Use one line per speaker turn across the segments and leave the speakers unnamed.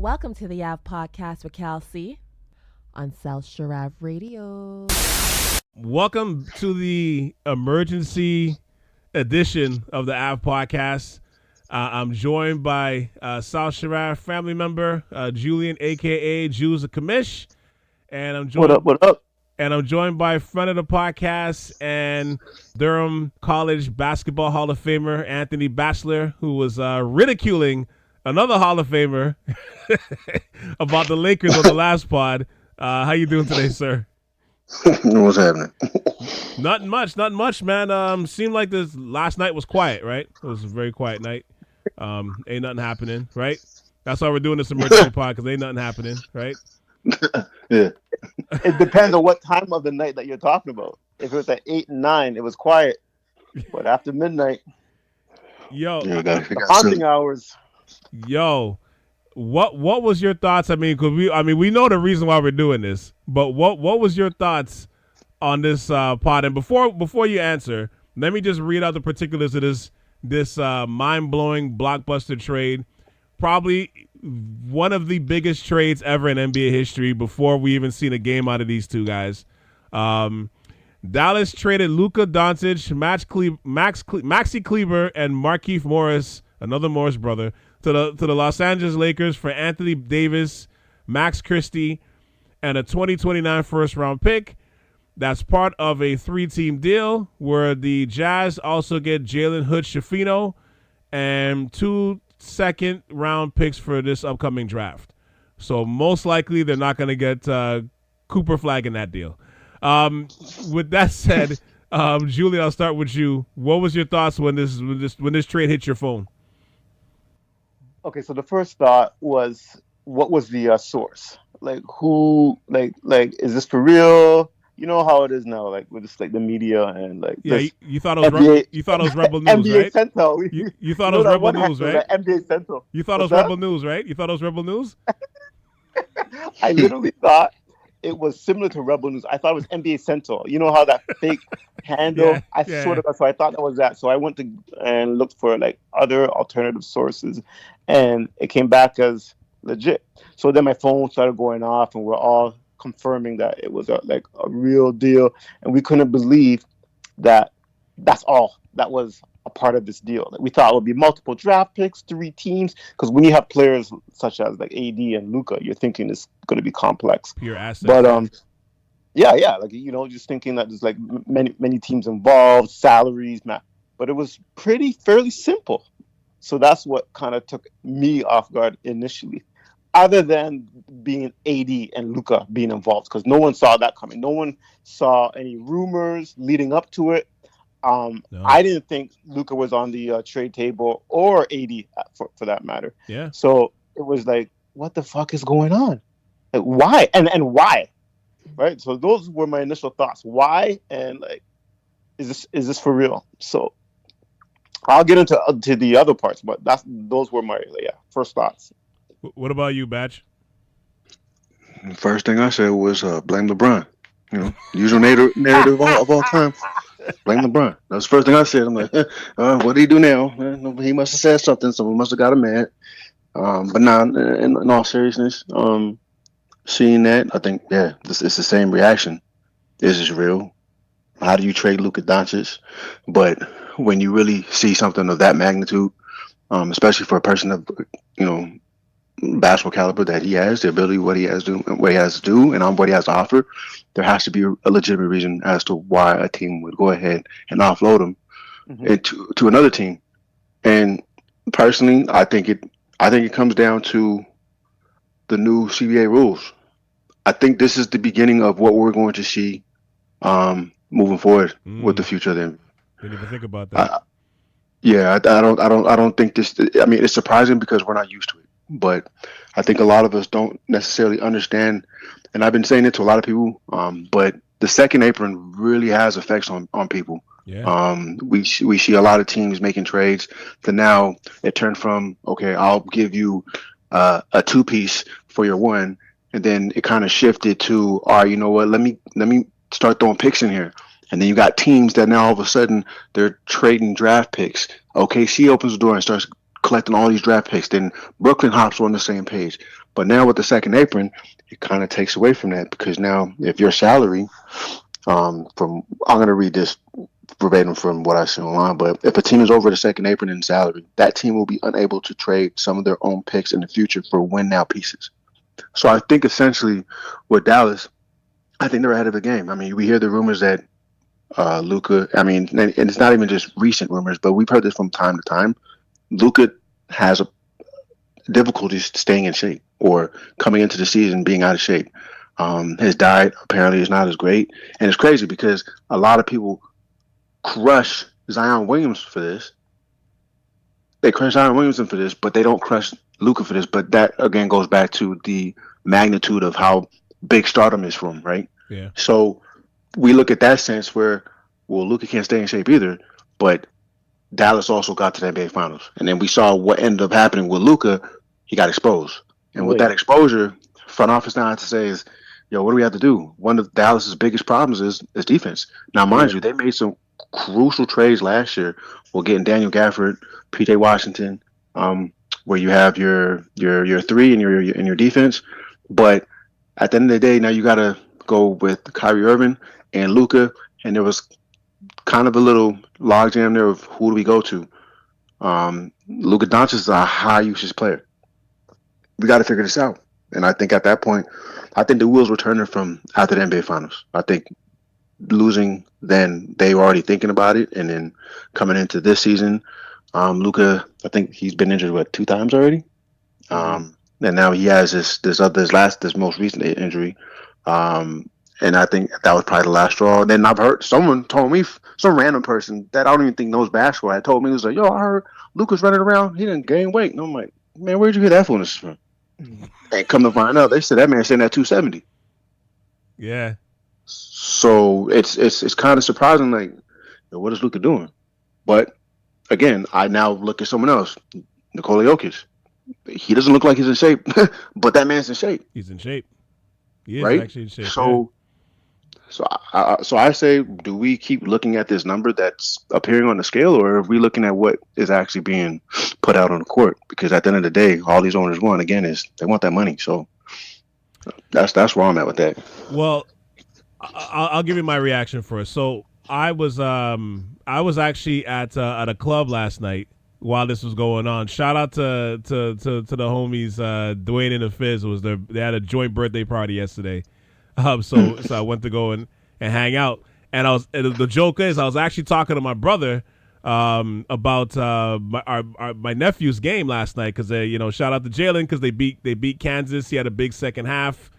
Welcome to the Ave Podcast with Cal C on South Shore Ave Radio.
Welcome to the emergency edition of the Ave Podcast. I'm joined by South Shore Ave family member Julian, a.k.a. Jules Da Commish. And I'm joined,
What up?
And I'm joined by friend of the podcast and Durham College Basketball Hall of Famer Anthony Batchelor, who was ridiculing another Hall of Famer about the Lakers on the last pod. How you doing today, sir?
What's happening?
Nothing much, man. Seemed like this last night was quiet, right? It was a very quiet night. Ain't nothing happening, right? That's why we're doing this emergency pod, because ain't nothing happening, right?
Yeah. It depends on what time of the night that you're talking about. If it was at 8 and 9, it was quiet. But after midnight, the haunting hours.
Yo, what was your thoughts? I mean, we know the reason why we're doing this, but what was your thoughts on this pod? And before you answer, let me just read out the particulars of this mind-blowing blockbuster trade. Probably one of the biggest trades ever in NBA history before we even seen a game out of these two guys. Dallas traded Luka Doncic, Maxi Kleber, and Markieff Morris, another Morris brother, to the Los Angeles Lakers for Anthony Davis, Max Christie, and a 2029 first-round pick. That's part of a 3-team deal where the Jazz also get Jalen Hood-Schifino and 2 second-round picks for this upcoming draft. So most likely they're not going to get Cooper Flag in that deal. With that said, Julie, I'll start with you. What was your thoughts when this trade hit your phone?
Okay, so the first thought was, what was the source? Like, who? Like, is this for real? You know how it is now, like with just like the media and like.
Yeah, you thought it was you thought it was Rebel News,
NBA
right?
Central.
You thought it was Rebel News, right?
NBA Central.
You thought it was Rebel News, right? You thought it was Rebel News?
I literally thought it was similar to Rebel News. I thought it was NBA Central. You know how that fake handle? So I thought that was that. So I went to and looked for like other alternative sources, and it came back as legit. So then my phone started going off, and we're all confirming that it was a real deal, and we couldn't believe that that's all that was a part of this deal. Like, we thought it would be multiple draft picks, 3 teams, because when you have players such as like AD and Luka, you're thinking it's going to be complex.
Pure assets.
But just thinking that there's like many teams involved, salaries, but it was fairly simple. So that's what kind of took me off guard initially. Other than being AD and Luka being involved, because no one saw that coming. No one saw any rumors leading up to it. No. I didn't think Luka was on the trade table, or AD for that matter.
Yeah.
So it was like, what the fuck is going on? Like, why? And why? Right. So those were my initial thoughts. Why? And like, is this for real? So I'll get into the other parts, but those were my first thoughts.
What about you, Batch?
First thing I said was blame LeBron. You know, usual narrative of all time. Blame LeBron. That's the first thing I said. I'm like, what did he do now? He must have said something. Someone must have got him mad. But now, in all seriousness, seeing that, I think, it's the same reaction. Is this real? How do you trade Luka Doncic? But when you really see something of that magnitude, especially for a person of, basketball caliber that he has, the ability, what he has to do, and what he has to offer, there has to be a legitimate reason as to why a team would go ahead and offload him to another team. And personally, I think it comes down to the new CBA rules. I think this is the beginning of what we're going to see moving forward with the future of them.
Didn't even think about that.
I don't think this. I mean, it's surprising because we're not used to it. But I think a lot of us don't necessarily understand, and I've been saying it to a lot of people, but the second apron really has effects on people.
Yeah.
We see a lot of teams making trades to now it turned from, okay, I'll give you a 2-piece for your 1, and then it kind of shifted to, all right, you know what, let me start throwing picks in here. And then you got teams that now all of a sudden they're trading draft picks. OKC opens the door and starts collecting all these draft picks. Then Brooklyn hops on the same page. But now with the second apron, it kind of takes away from that, because now if your salary, I'm going to read this verbatim from what I see online, but if a team is over the second apron in salary, that team will be unable to trade some of their own picks in the future for win-now pieces. So I think essentially with Dallas, I think they're ahead of the game. I mean, we hear the rumors that Luka, I mean, and it's not even just recent rumors, but we've heard this from time to time. Luka has difficulties staying in shape or coming into the season being out of shape. His diet apparently is not as great. And it's crazy because a lot of people crush Zion Williams for this. They crush Zion Williamson for this, but they don't crush Luka for this. But that, again, goes back to the magnitude of how big stardom is from, right?
Yeah.
So we look at that sense where, well, Luka can't stay in shape either, but Dallas also got to the NBA Finals. And then we saw what ended up happening with Luka. He got exposed. And with that exposure, front office now has to say is, yo, what do we have to do? One of Dallas's biggest problems is defense. Now, mind you, they made some crucial trades last year. We're getting Daniel Gafford, PJ Washington, where you have your three and your defense. But at the end of the day, now you got to go with Kyrie Irving and Luka, and there was kind of a little logjam there of who do we go to. Luka Doncic is a high usage player. We got to figure this out. And I think at that point, I think the wheels were turning from after the NBA Finals. I think losing, then they were already thinking about it, and then coming into this season, Luka, I think he's been injured 2 times already, and now he has this most recent injury, and I think that was probably the last straw. And then I've heard someone told me, some random person that I don't even think knows basketball, had told me, was like, yo, I heard Luka's running around, he didn't gain weight, and I'm like, man, where'd you hear that foolishness from? And come to find out, they said that man saying that 270.
Yeah.
So it's kind of surprising, like, what is Luka doing? But again, I now look at someone else, Nikola Jokic. He doesn't look like he's in shape, but that man's in shape.
He's in shape. He is
right?
actually in shape.
So I say, do we keep looking at this number that's appearing on the scale, or are we looking at what is actually being put out on the court? Because at the end of the day, all these owners want, again, is they want that money. So that's where I'm at with that.
Well, I'll give you my reaction first. So I was actually at a club last night while this was going on. Shout out to the homies Dwayne and the Fizz. They had a joint birthday party yesterday. So I went to go and hang out. And the joke is I was actually talking to my brother about my nephew's game last night, because shout out to Jalen, because they beat Kansas. He had a big second half.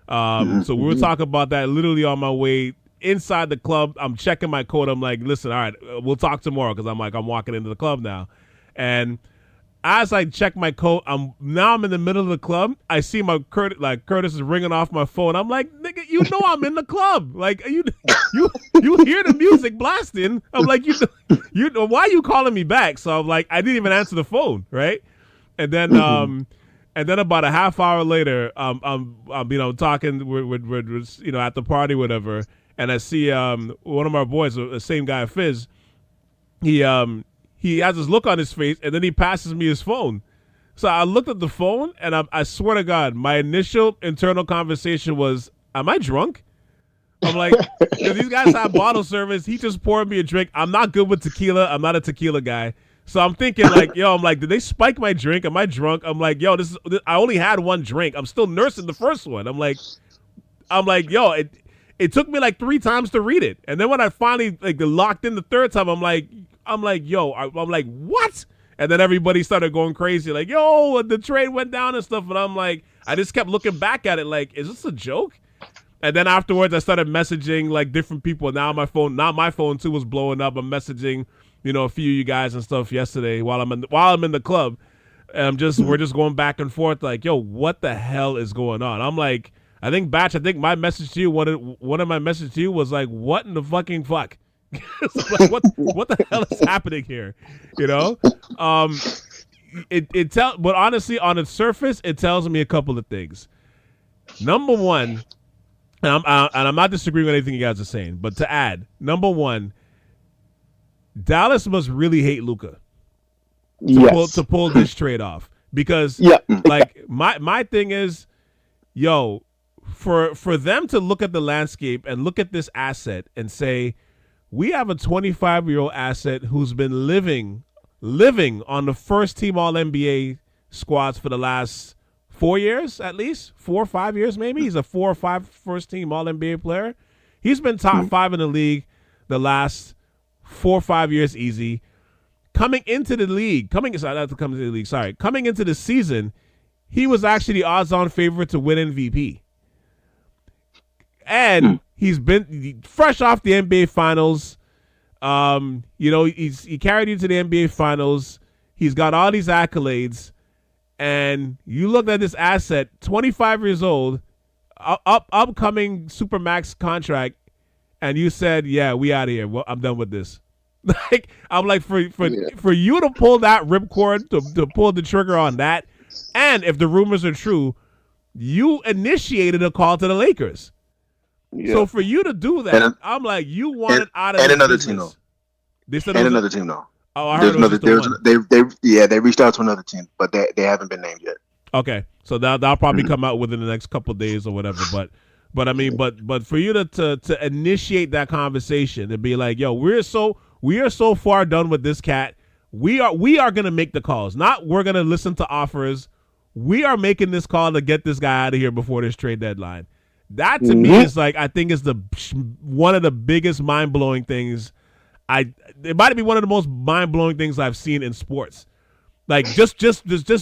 So we were talking about that literally on my way inside the club. I'm checking my code. I'm like, listen, all right, we'll talk tomorrow, because I'm walking into the club now. And as I check my coat, I'm in the middle of the club. I see my Curtis is ringing off my phone. I'm like, nigga, I'm in the club. Like, you hear the music blasting. I'm like, you know, why are you calling me back? So I'm like, I didn't even answer the phone, right? And then about a half hour later, I'm talking with at the party, whatever, and I see one of our boys, the same guy, Fizz. He has this look on his face, and then he passes me his phone. So I looked at the phone, and I swear to God, my initial internal conversation was, am I drunk? I'm like, because these guys have bottle service. He just poured me a drink. I'm not good with tequila. I'm not a tequila guy. So I'm thinking, like, did they spike my drink? Am I drunk? I'm like, I only had one drink. I'm still nursing the first one. I'm like, it took me like 3 times to read it. And then when I finally locked in the third time, I'm like, what? And then everybody started going crazy, like, yo, the trade went down and stuff. And I'm like, I just kept looking back at it like, is this a joke? And then afterwards, I started messaging like different people. Now my phone too was blowing up. I'm messaging, a few of you guys and stuff yesterday while I'm in the club. And we're just going back and forth like, yo, what the hell is going on? I'm like, I think my message to you, one of my messages to you was like, what in the fucking fuck? Like, what the hell is happening here? But honestly, on its surface, it tells me a couple of things. Number one, and I'm not disagreeing with anything you guys are saying, but to add, number one, Dallas must really hate Luka to pull this trade off, Because
Yeah.
like my thing is, yo, for them to look at the landscape and look at this asset and say, we have a 25-year-old asset who's been living on the first team All NBA squads for the last 4 years, at least 4 or 5 years, maybe. He's a 4 or 5 first team All NBA player. He's been top 5 in the league the last 4 or 5 years easy. Coming into the season, he was actually the odds-on favorite to win MVP. And he's been fresh off the NBA Finals. He carried you to the NBA Finals. He's got all these accolades. And you look at this asset, 25 years old, upcoming Supermax contract, and you said, yeah, we out of here. Well, I'm done with this. Like, I'm like, for you to pull that ripcord, to pull the trigger on that, and if the rumors are true, you initiated a call to the Lakers. Yeah. So for you to do that, I'm like, you wanted out of
another
business.
Team though. Another team though.
Oh, I heard
they reached out to another team, but they haven't been named yet.
Okay, so that'll probably come out within the next couple of days or whatever. But I mean, but for you to initiate that conversation and be like, yo, we are so far done with this cat. We are gonna make the calls. Not we're gonna listen to offers. We are making this call to get this guy out of here before this trade deadline. That to me is like, I think is one of the biggest mind blowing things. It might be one of the most mind blowing things I've seen in sports. Like just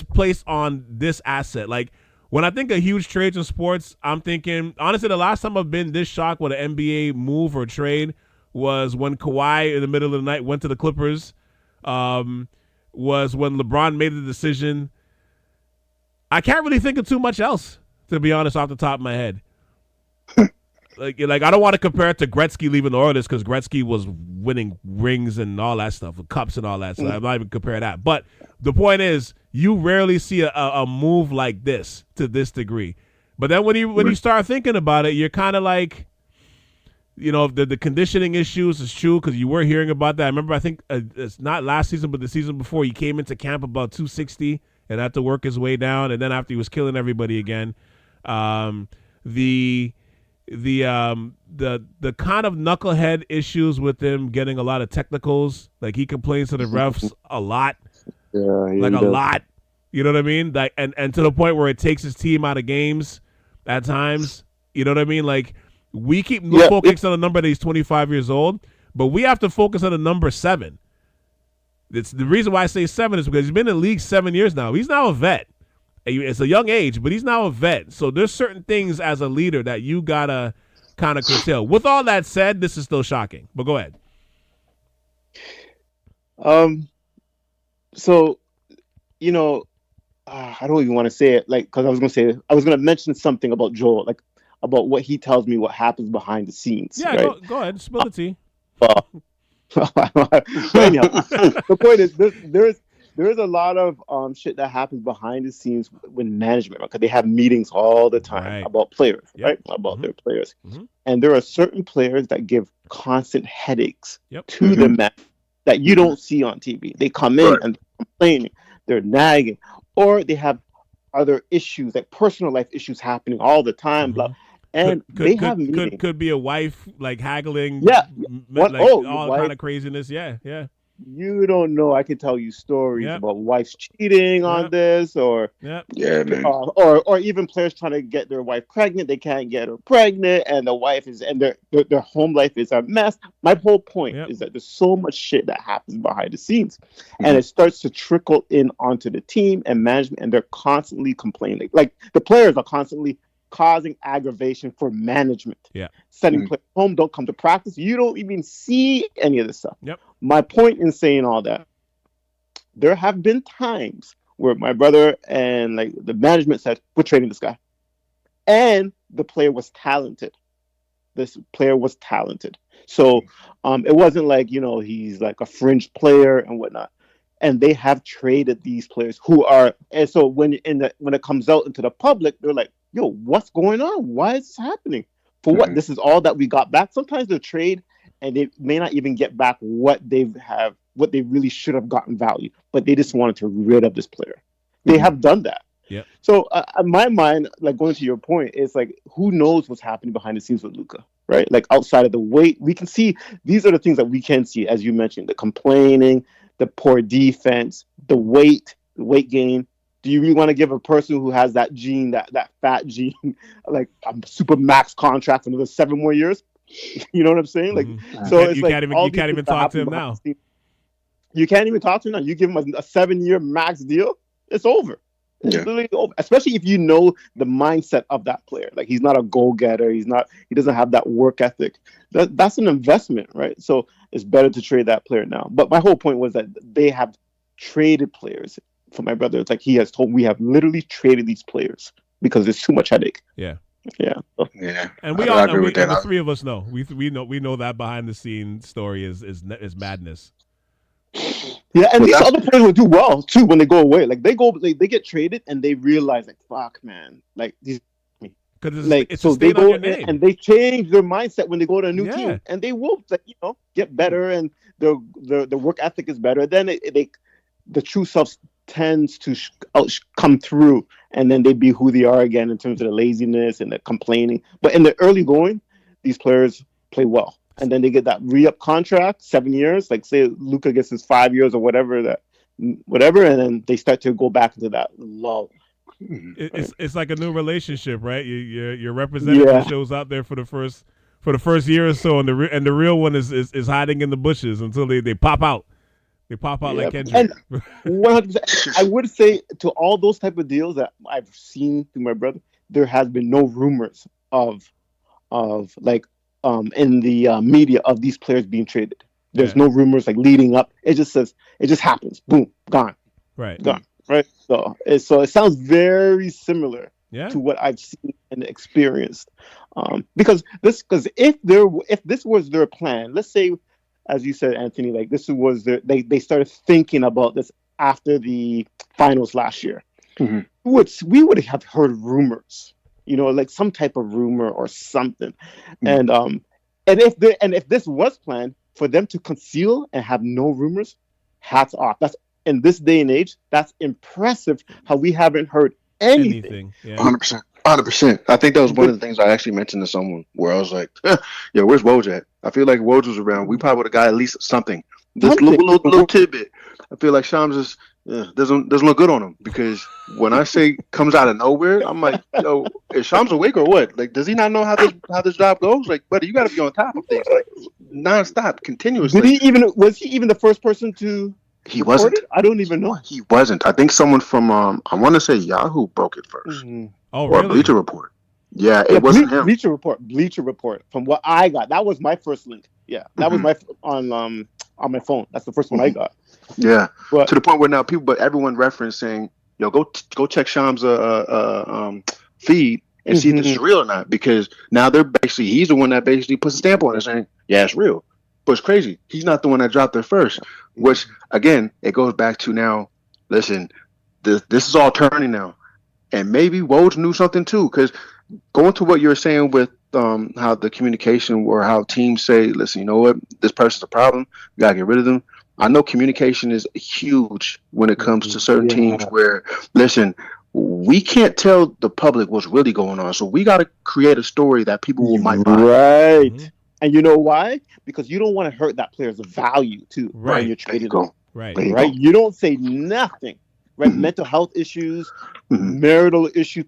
placed on this asset. Like when I think of huge trades in sports, I'm thinking honestly the last time I've been this shocked with an NBA move or trade was when Kawhi in the middle of the night went to the Clippers. Was when LeBron made the decision. I can't really think of too much else, to be honest, off the top of my head. Like I don't want to compare it to Gretzky leaving the Oilers because Gretzky was winning rings and all that stuff, cups and all that. So I'm not even comparing that. But the point is, you rarely see a move like this to this degree. But then when you start thinking about it, you're kind of like, the conditioning issues is true because you were hearing about that. I remember, I think it's not last season, but the season before, he came into camp about 260 and had to work his way down. And then after he was killing everybody again, the kind of knucklehead issues with him getting a lot of technicals, like he complains to the refs a lot, a lot. You know what I mean? Like, and to the point where it takes his team out of games at times. You know what I mean? Like, we keep focusing on the number that he's 25 years old, but we have to focus on the number 7. It's the reason why I say 7 is because he's been in the league 7 years now. He's now a vet. It's a young age, but he's now a vet. So there's certain things as a leader that you gotta kind of curtail. With all that said, this is still shocking. But go ahead.
So, I don't even want to say it, like, because I was gonna mention something about Joel, like about what he tells me, what happens behind the scenes.
Yeah,
right?
go ahead, spill the tea.
Anyhow, the point is, there is a lot of shit that happens behind the scenes with management, because they have meetings all the time about players, right? About their players. And there are certain players that give constant headaches to the man that you don't see on TV. They come in and they're complaining, they're nagging, or they have other issues, like personal life issues happening all the time. Blah. And they have meetings.
Could be a wife like haggling, all kind of craziness. Yeah.
You don't know. I can tell you stories about wives cheating on this, or or even players trying to get their wife pregnant. They can't get her pregnant, and the wife is, and their home life is a mess. My whole point is that there's so much shit that happens behind the scenes, and it starts to trickle in onto the team and management, and they're constantly complaining. Like the players are constantly causing aggravation for management. Sending players home, don't come to practice. You don't even see any of this stuff. My point in saying all that, there have been times where my brother and like the management said, we're trading this guy. And the player was talented. This player was talented. So it wasn't like, he's like a fringe player and whatnot. And they have traded these players who are, and so when it comes out into the public, they're like, yo, what's going on? Why is this happening? For what? This is all that we got back. Sometimes they trade and they may not even get back what they really should have gotten value, but they just wanted to rid of this player. They have done that.
Yeah.
So in my mind, like going to your point, it's like who knows what's happening behind the scenes with Luka, right? Like outside of the weight, we can see these are the things that we can see, as you mentioned, the complaining, the poor defense, the weight gain. Do you really want to give a person who has that gene, that fat gene, like a super max contract for another 7 more years? You know what I'm saying? Like, so it's
you can't even talk to him now.
You can't even talk to him now. You give him a 7-year max deal, it's over. It's literally over. Especially if you know the mindset of that player. Like he's not a goal-getter. He doesn't have that work ethic. That's an investment, right? So it's better to trade that player now. But my whole point was that they have traded players. For my brother, it's like he has told, we have literally traded these players because there's too much headache.
Yeah.
Yeah.
And we all know, the three of us know. We know that behind the scenes story is madness.
Yeah, and these other players will do well too when they go away. Like they get traded and they realize like, fuck, man, like these.
Because
like so they go and they change their mindset when they go to a new team, and they will get better, and the work ethic is better. Then the true self tends to come through, and then they be who they are again in terms of the laziness and the complaining. But in the early going, these players play well, and then they get that re-up contract, 7 years. Like say Luka gets his 5 years or whatever, and then they start to go back into that lull.
It's like a new relationship, right? Your representative shows out there for the first year or so, and the real one is hiding in the bushes until they pop out. They pop out like Kendrick.
And 100%, I would say to all those type of deals that I've seen through my brother, there has been no rumors of like in the media of these players being traded. There's no rumors like leading up. It just happens. Boom, gone.
Right.
Gone. Right. So it sounds very similar to what I've seen and experienced. Because if this was their plan, let's say, as you said, Anthony, like this was they started thinking about this after the finals last year. Mm-hmm. We would have heard rumors, like some type of rumor or something. Mm-hmm. And if this was planned for them to conceal and have no rumors, hats off. That's in this day and age, that's impressive how we haven't heard anything.
100%. I think that was one of the things I actually mentioned to someone where I was like, yo, where's Woj at? I feel like Woj was around. We probably would have got at least something. This little tidbit. I feel like Shams is doesn't look good on him, because when I say comes out of nowhere, I'm like, yo, is Shams awake or what? Like, does he not know how this job goes? Like, buddy, you got to be on top of things like nonstop, continuously.
Was he even the first person to?
He wasn't.
I don't even know.
He wasn't. I think someone from I want to say Yahoo broke it first. Mm-hmm.
Oh,
or
really?
Bleacher Report. Yeah, it wasn't him.
Bleacher Report. From what I got, that was my first link. Yeah, that was my on my phone. That's the first one I got.
Yeah, but, to the point where now everyone referencing, yo, go check Shams' feed and see if this is real or not, because now he's the one that basically puts a stamp on it saying, yeah, it's real. But it's crazy. He's not the one that dropped it first. Which, again, it goes back to now, listen, this is all turning now. And maybe Woj knew something too. Because going to what you were saying with how the communication or how teams say, listen, you know what, this person's a problem, you got to get rid of them. I know communication is huge when it comes to certain teams where, listen, we can't tell the public what's really going on. So we got to create a story that people might buy.
Right. Mm-hmm. And you know why? Because you don't want to hurt that player's value too.
Right.
When you're trading them.
Right.
You don't say nothing. Right. Mm-hmm. Mental health issues, marital issues,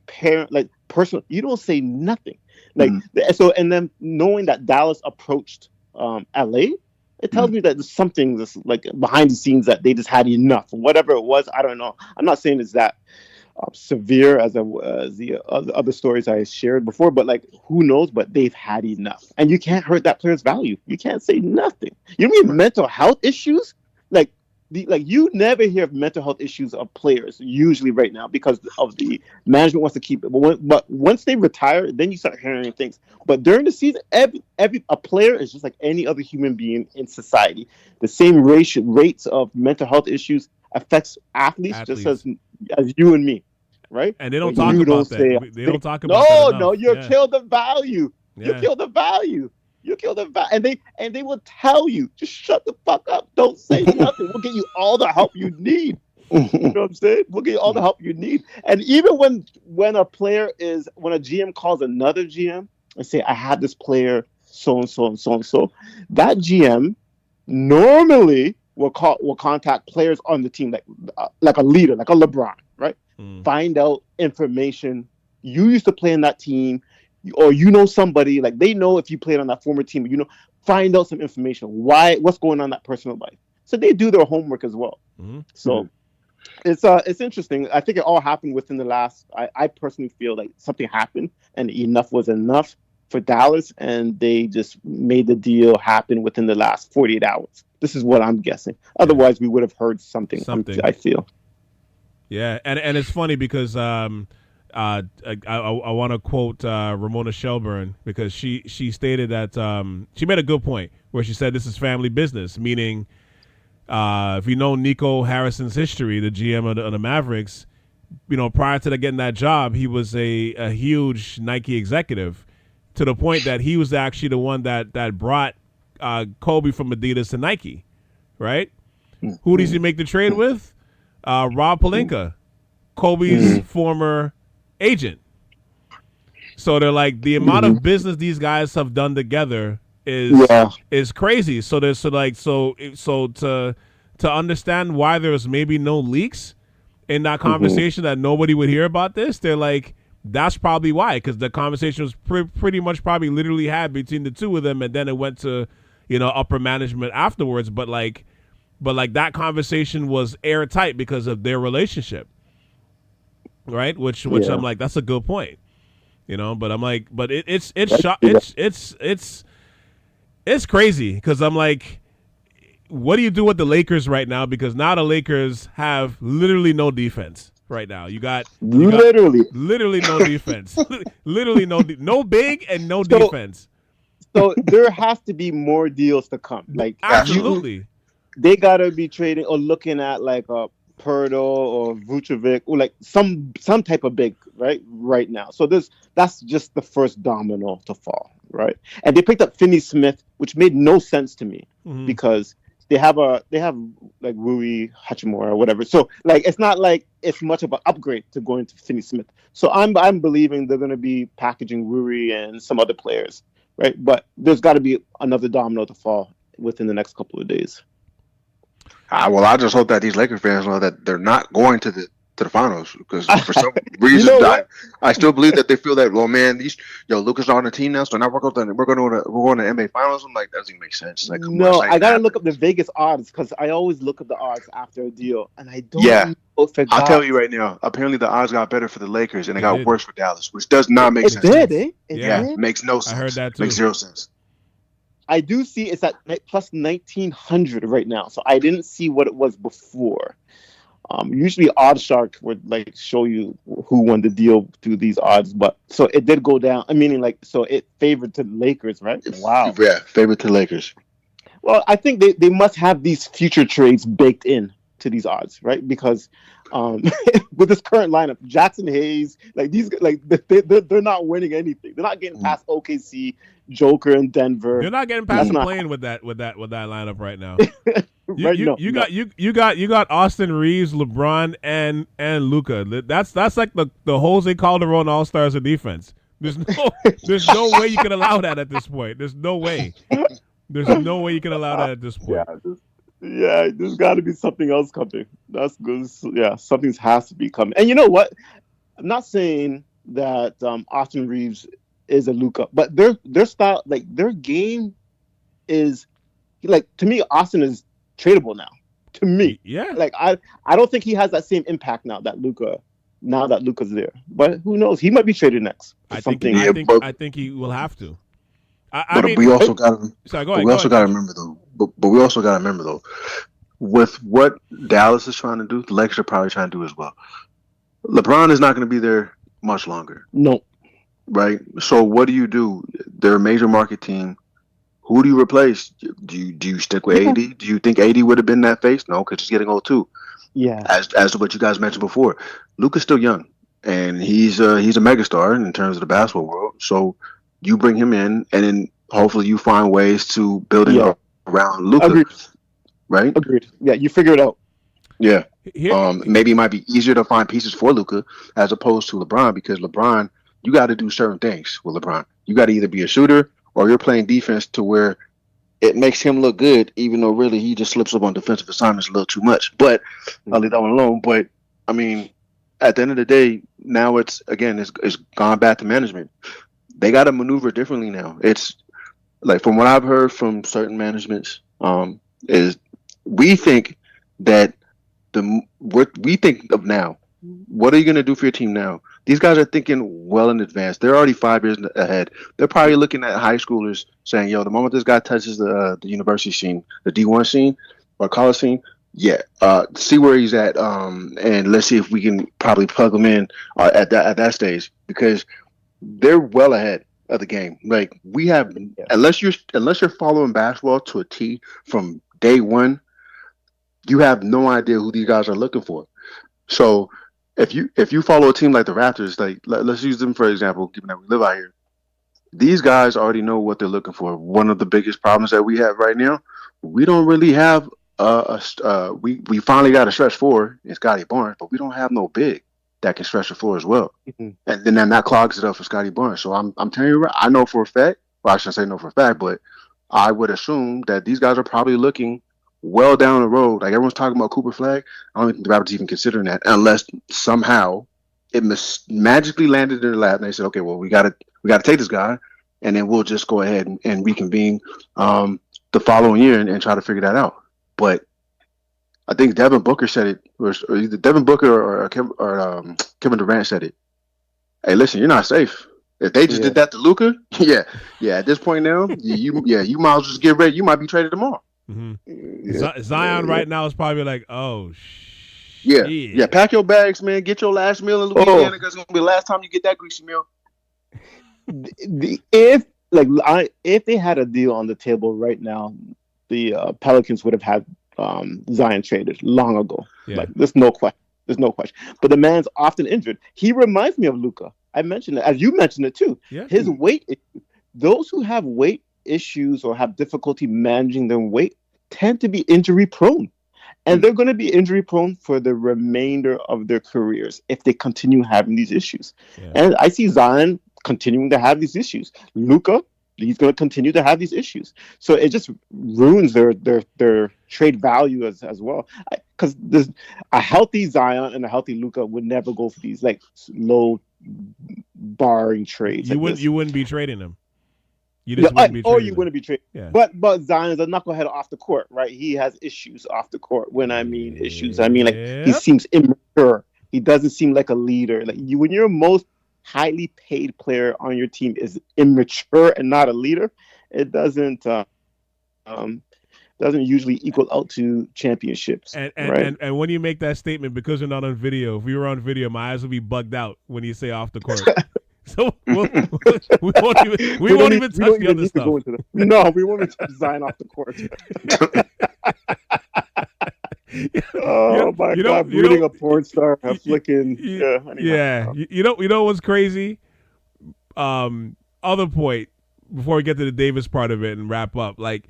personal. You don't say nothing. Like so, and then knowing that Dallas approached LA, it tells me that there's something that's like behind the scenes that they just had enough. Whatever it was, I don't know. I'm not saying it's that severe as the other stories I shared before, but like who knows? But they've had enough, and you can't hurt that player's value. You can't say nothing. You mean mental health issues? Like you never hear of mental health issues of players usually right now because of the management wants to keep it. But once they retire, then you start hearing things. But during the season, a player is just like any other human being in society. The same rates of mental health issues affects athletes. Just as you and me, right?
And they don't talk about that. They don't talk about that enough.
No, you kill the value. You kill the value. You kill the value. And they will tell you, just shut the fuck up. Don't say nothing. We'll get you all the help you need. You know what I'm saying? We'll get you all the help you need. And even when a GM calls another GM and say, I had this player so and so and so and so, that GM normally will contact players on the team, like a leader, like a LeBron, right? Find out information. You used to play in that team, or somebody, like they know if you played on that former team, find out some information. What's going on in that personal life? So they do their homework as well. So it's interesting. I think it all happened within the last. I personally feel like something happened and enough was enough for Dallas, and they just made the deal happen within the last 48 hours. This is what I'm guessing. Otherwise, we would have heard something. I feel.
Yeah, and it's funny because I want to quote Ramona Shelburne, because she stated that she made a good point where she said this is family business, meaning if you know Nico Harrison's history, the GM of the Mavericks, prior to getting that job, he was a huge Nike executive, to the point that he was actually the one that brought Kobe from Adidas to Nike, right? Who does he make the trade with? Rob Pelinka, Kobe's former agent. So they're like, the amount of business these guys have done together is crazy. So there's to understand why there's maybe no leaks in that conversation, that nobody would hear about this. They're like, that's probably why, because the conversation was pretty much probably literally had between the two of them, and then it went to upper management afterwards. But that conversation was airtight because of their relationship, right? Which I'm like, that's a good point, But I'm like, but it's crazy, because I'm like, what do you do with the Lakers right now? Because now the Lakers have literally no defense right now. You got literally no defense, literally no big and no defense.
So there has to be more deals to come. Like,
absolutely.
They gotta be trading or looking at like a Pirtle or Vucevic, or like some type of big right now. So that's just the first domino to fall, right? And they picked up Finney Smith, which made no sense to me, because they have like Rui Hachimura or whatever. So like it's not like it's much of an upgrade to going to Finney Smith. So I'm believing they're gonna be packaging Rui and some other players, right? But there's got to be another domino to fall within the next couple of days.
Well, I just hope that these Laker fans know that they're not going to the finals, because for some reason I still believe that they feel that, well, man, Luka's on the team now, so now we're going to NBA finals. I'm like, that doesn't make sense. Like,
I gotta look up the Vegas odds, because I always look up the odds after a deal, and I don't know if it got...
I'll tell you right now, apparently the odds got better for the Lakers and it got worse for Dallas, which does not make sense.
It did,
It makes no sense.
I heard that too.
Makes zero sense.
I do see it's at plus 1,900 right now, so I didn't see what it was before. Usually OddsShark would like show you who won the deal through these odds, but so it did go down. I mean, like, so it favored to the Lakers, right? Wow.
Yeah, favored to Lakers.
Well, I think they must have these future trades baked in to these odds, right? Because with this current lineup, Jackson Hayes, like these, like they're not winning anything. They're not getting past OKC, Joker, and Denver.
They're not getting past the plane with that lineup right now. You got Austin Reeves, LeBron, and Luka. That's like the Jose Calderon All Stars of defense. There's no way you can allow that at this point. There's no way. There's no way you can allow that at this point.
Yeah, there's got to be something else coming. That's good. Yeah, something has to be coming. And you know what? I'm not saying that Austin Reeves is a Luka, but their style, like their game, is like, to me, Austin is tradable now. To me,
yeah.
Like I don't think he has that same impact now that Luka's there. But who knows? He might be traded next.
I think he will have to.
We also got to remember though. But we also got to remember though, with what Dallas is trying to do, the Lakers are probably trying to do as well. LeBron is not going to be there much longer.
No.
Right. So what do? They're a major market team. Who do you replace? Do you stick with AD? Do you think AD would have been that face? No, because he's getting old too.
Yeah.
As to what you guys mentioned before, Luka's still young, and he's a megastar in terms of the basketball world. So you bring him in, and then hopefully you find ways to build it up around Luka.
Agreed.
Right?
Agreed. Yeah, you figure it out.
Yeah.
Here,
Maybe it might be easier to find pieces for Luka as opposed to LeBron, because LeBron, you got to do certain things with LeBron. You got to either be a shooter or you're playing defense to where it makes him look good, even though really he just slips up on defensive assignments a little too much. But I'll leave that one alone. But I mean, at the end of the day, now it's gone back to management. They got to maneuver differently now. It's like, from what I've heard from certain managements, is we think that what we think of now. What are you going to do for your team now? These guys are thinking well in advance. They're already 5 years ahead. They're probably looking at high schoolers saying, "Yo, the moment this guy touches the university scene, the D1 scene or college scene, see where he's at, and let's see if we can probably plug him in at that stage," because they're well ahead of the game. Like, we have, unless you're following basketball to a T from day one, you have no idea who these guys are looking for. So if you follow a team like the Raptors, like let's use them for example, given that we live out here, these guys already know what they're looking for. One of the biggest problems that we have right now, we don't really have we finally got a stretch four in Scotty Barnes, but we don't have no big that can stretch the floor as well. And then that clogs it up for Scotty Barnes. So I'm telling you, I know for a fact, well, I shouldn't say no for a fact, but I would assume that these guys are probably looking well down the road. Like, everyone's talking about Cooper Flag. I don't think the Raptors even considering that, unless somehow it magically landed in their lap and they said, okay, well, we gotta take this guy, and then we'll just go ahead and reconvene the following year and try to figure that out. But I think Devin Booker said it, or either Devin Booker or Kevin Durant said it. Hey, listen, you're not safe. If they just did that to Luka, at this point now, you might as well just get ready. You might be traded tomorrow.
Zion right now is probably like, oh, shit.
Pack your bags, man. Get your last meal in Louisiana, because it's gonna be the last time you get that greasy meal.
If they had a deal on the table right now, the Pelicans would have had Zion traded long ago. Like, there's no question. But the man's often injured. He reminds me of Luka. I mentioned it, as you mentioned it too. Yeah. His weight. Those who have weight issues or have difficulty managing their weight tend to be injury prone, and they're going to be injury prone for the remainder of their careers if they continue having these issues. And I see Zion continuing to have these issues. Luka, he's going to continue to have these issues. So it just ruins their trade value as well. Because a healthy Zion and a healthy Luka would never go for these like low barring trades.
You wouldn't be trading them. You wouldn't be trading.
Yeah. But Zion's a knucklehead off the court, right? He has issues off the court. When I mean issues, I mean like he seems immature. He doesn't seem like a leader. Like when your most highly paid player on your team is immature and not a leader, it doesn't usually equal out to championships.
And when you make that statement, because we're not on video, if we were on video, my eyes would be bugged out when you say off the court. So we won't even touch the other stuff.
No, we won't even touch Zion off the court. Oh my God! Reading a porn star, flicking.
You know what's crazy? Other point before we get to the Davis part of it and wrap up. Like,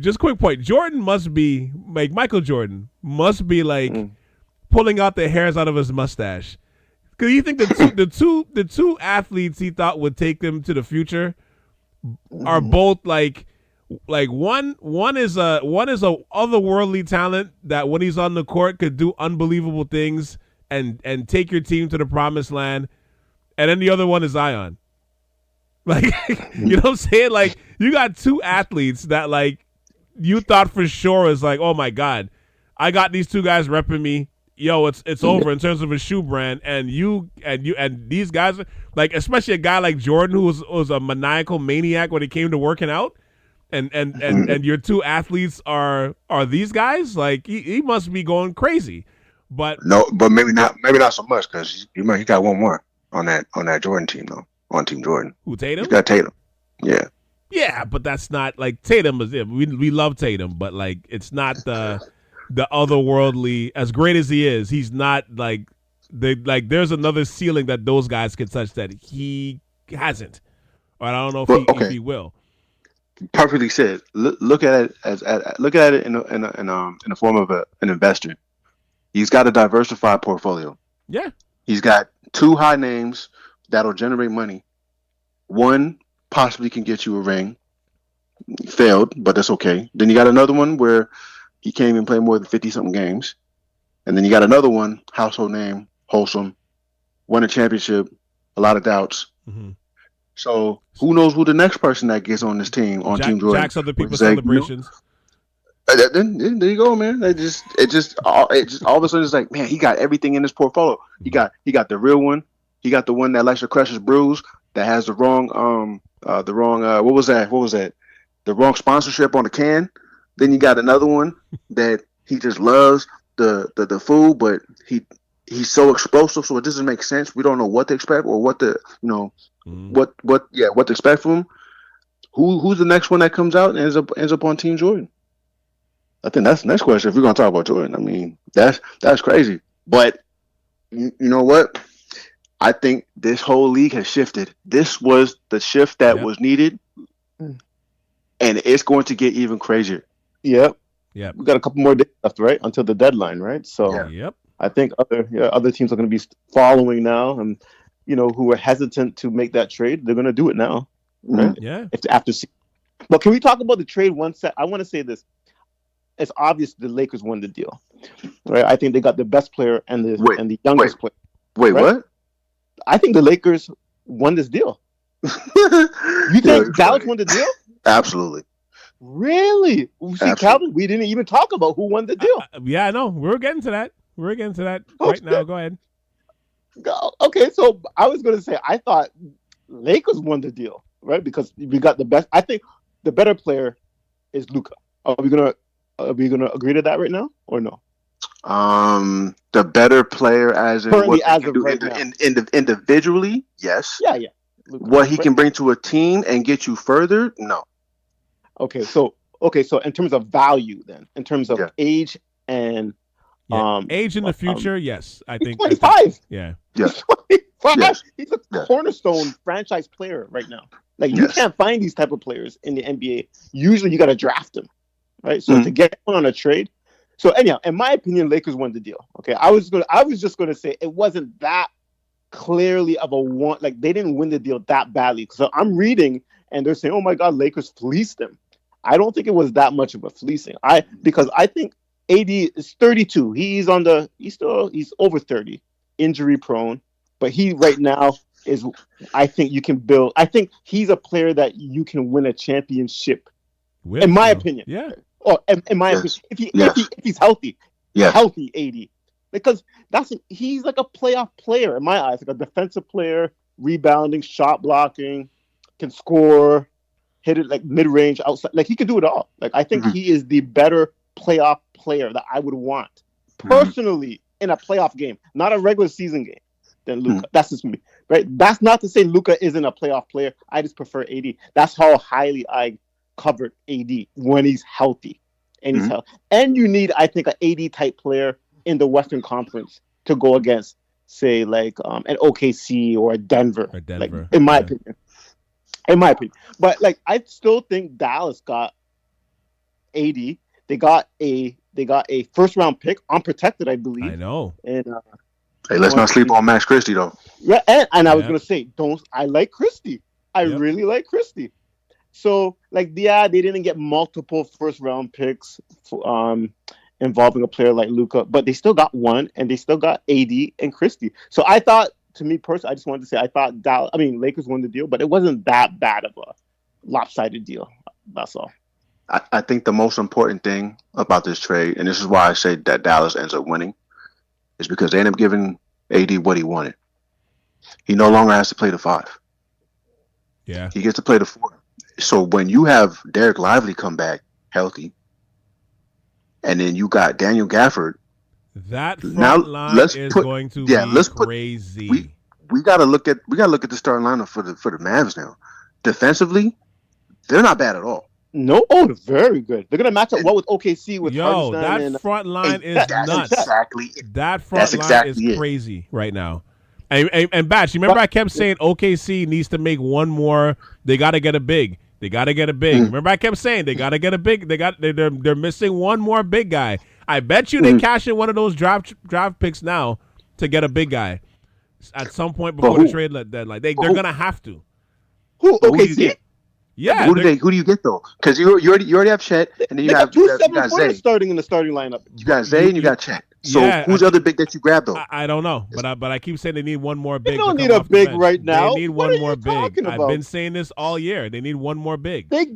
just quick point. Jordan must be like Michael Jordan must be like pulling out the hairs out of his mustache. Because you think the two athletes he thought would take them to the future are both like one is a otherworldly talent that when he's on the court could do unbelievable things and take your team to the promised land, and then the other one is Zion. Like, you know what I'm saying? Like, you got two athletes that like you thought for sure is like, oh my God, I got these two guys repping me. Yo, it's over in terms of a shoe brand, and these guys, like, especially a guy like Jordan who was a maniacal maniac when it came to working out, and your two athletes are these guys. Like, he must be going crazy, but
maybe not so much, because he got one more on that Jordan team though, on Team Jordan.
Who, Tatum?
He's got Tatum.
Yeah, but that's not like Tatum is. We love Tatum, but like it's not the otherworldly, as great as he is, he's not like there's another ceiling that those guys can touch that he hasn't. Or I don't know if he will.
Perfectly said. Look at it look at it in the form of an investor. He's got a diversified portfolio.
Yeah.
He's got 2 high names that'll generate money. One possibly can get you a ring. Failed, but that's okay. Then you got another one where he can't even play more than 50-something games. And then you got another one, household name, wholesome, won a championship, a lot of doubts.
Mm-hmm.
So who knows who the next person that gets on this team, on Team Jordan.
Jacks other people's celebrations.
Then there you go, man. It just all of a sudden it's like, man, he got everything in his portfolio. He got the real one. He got the one that likes to crush his brews, that has the wrong what was that? The wrong sponsorship on the can. Then you got another one that he just loves the food, but he's so explosive, so it doesn't make sense. We don't know what to expect or what to what to expect from him. Who's the next one that comes out and ends up on Team Jordan? I think that's the next question. If we're gonna talk about Jordan, I mean that's crazy. But you know what? I think this whole league has shifted. This was the shift that was needed, and it's going to get even crazier.
Yep.
Yeah.
We got a couple more days left, right, until the deadline, right? So
yep.
I think other teams are going to be following now, and who were hesitant to make that trade, they're going to do it now, right?
Yeah.
But can we talk about the trade one set? I want to say this. It's obvious the Lakers won the deal, right? I think they got the best player and the youngest player.
Wait,
right?
what?
I think the Lakers won this deal. You think Dallas won the deal?
Absolutely.
Really? See, Calvin, we didn't even talk about who won the deal.
Yeah, I know. We're getting to that. Right now. Go ahead.
Okay, so I was going to say, I thought Lakers won the deal, right? Because we got the best. I think the better player is Luka. Are we gonna agree to that right now or no?
The better player as in
currently
what
as
he
of
can
right
do
now.
Individually, yes.
Yeah. Luka,
what he can bring to a team and get you further, no.
Okay, so in terms of value, then, in terms of age and
age in the future, yes, I think
25.
Yeah.
Yes.
25.
Yes.
He's a cornerstone franchise player right now. Like you can't find these type of players in the NBA. Usually, you got to draft them, right? So to get one on a trade. So anyhow, in my opinion, Lakers won the deal. Okay, I was just gonna say it wasn't that clearly of a one. Like they didn't win the deal that badly. So I'm reading and they're saying, "Oh my God, Lakers fleeced them." I don't think it was that much of a fleecing. Because I think AD is 32. He's over 30, injury prone, but he right now is. I think you can build. I think he's a player that you can win a championship. In my opinion,
yeah.
Or in my opinion, if he's healthy, healthy AD, because he's like a playoff player in my eyes, like a defensive player, rebounding, shot blocking, can score, hit it like mid range, outside, like he can do it all. Like I think he is the better playoff player that I would want personally in a playoff game, not a regular season game, than Luka. That's just me, right? That's not to say Luka isn't a playoff player. I just prefer AD. That's how highly I covered AD when he's healthy, and he's healthy. And you need, I think, an AD type player in the Western Conference to go against, say, like an OKC or a Denver. Like, in my opinion. But like, I still think Dallas got AD. They got a first round pick, unprotected, I believe.
I know.
And
hey, let's not sleep on Max Christie though.
Yeah, and I was gonna say, I like Christie. I really like Christie. So, like, they didn't get multiple first-round picks involving a player like Luka, but they still got one, and they still got AD and Christie. So, I thought, to me personally, I just wanted to say, I thought Lakers won the deal, but it wasn't that bad of a lopsided deal. That's all.
I think the most important thing about this trade, and this is why I say that Dallas ends up winning, is because they end up giving AD what he wanted. He no longer has to play the 5.
Yeah.
He gets to play the 4. So when you have Derek Lively come back healthy, and then you got Daniel Gafford,
that front line is going to be crazy.
We gotta look at the starting lineup for the Mavs now. Defensively, they're not bad at all.
No, they're very good. They're gonna match up well with OKC with
that front line is nuts.
Exactly.
That front line is crazy right now. And Batch, you remember I kept saying OKC needs to make one more. They got to get a big. They got to get a big. Remember, I kept saying they got to get a big. They're missing one more big guy. I bet you they cash in one of those draft picks now to get a big guy at some point before the trade deadline. They're gonna have to.
Who? Okay, see.
Yeah.
Who do you get though? Because you already have Chet, and then you have
2
Zay.
7-footers starting in the starting lineup.
You got Zay and you got Chet. So who's the other big that you grab though?
I don't know, but I keep saying they need one more big.
They don't need a big right now.
They need one more big. I've been saying this all year. They need one more big.
They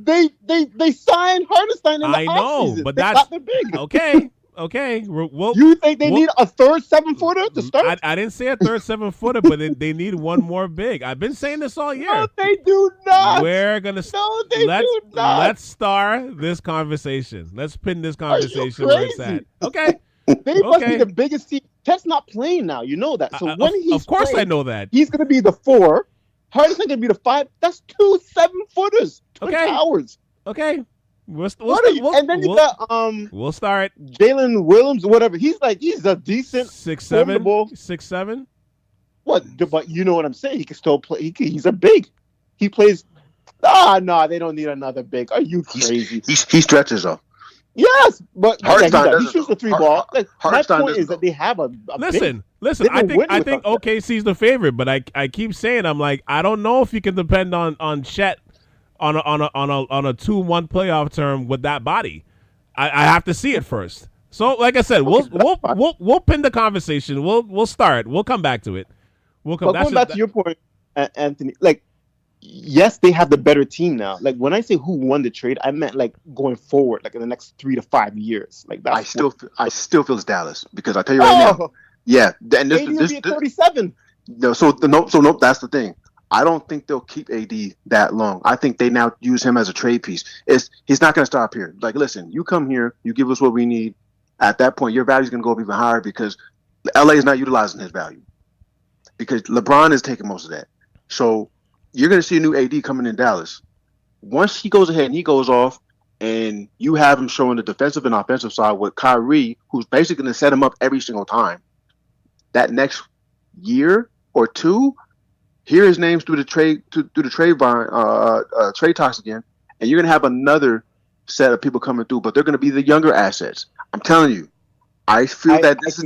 signed Hartenstein in the
I know,
offseason.
but
they got the big.
Okay.
You think they need a third 7-footer to start?
I didn't say a third 7-footer, but they need one more big. I've been saying this all year.
No, they do not.
We're gonna.
No, they do not.
Let's start this conversation. Let's pin this conversation where it's at. Okay.
They must be the biggest team. Chet's not playing now. You know that. So when he's
of course
playing,
I know that.
He's going to be the 4. Harden's going to be the 5. That's 2 7-footers.
Okay.
Hours.
Okay. We'll
and then you got
we'll start
Jalen Williams, whatever. He's a decent
6'7", 6'7".
What? But you know what I'm saying. He can still play. He's a big. He plays. No, they don't need another big. Are you crazy?
He stretches though.
Yes, but he shoots the 3 ball. My point is that they have a
listen. I think OKC's the favorite, but I keep saying I'm like I don't know if you can depend on Chet on a 2-1 playoff term with that body. I have to see it first. So like I said, we'll pin the conversation. We'll start. We'll come back to it.
Going back to your point, Anthony, like. Yes, they have the better team now. Like when I say who won the trade, I meant like going forward, like in the next 3 to 5 years. Like that.
I still feel it's Dallas because I tell you right now, yeah. And this
37.
No, so nope. That's the thing. I don't think they'll keep AD that long. I think they now use him as a trade piece. He's not going to stop here. Like, listen, you come here, you give us what we need. At that point, your value is going to go up even higher because LA is not utilizing his value because LeBron is taking most of that. So. You're going to see a new AD coming in Dallas. Once he goes ahead and he goes off and you have him showing the defensive and offensive side with Kyrie, who's basically going to set him up every single time, that next year or 2, hear his names through the trade trade talks again, and you're going to have another set of people coming through, but they're going to be the younger assets. I'm telling you. I feel that this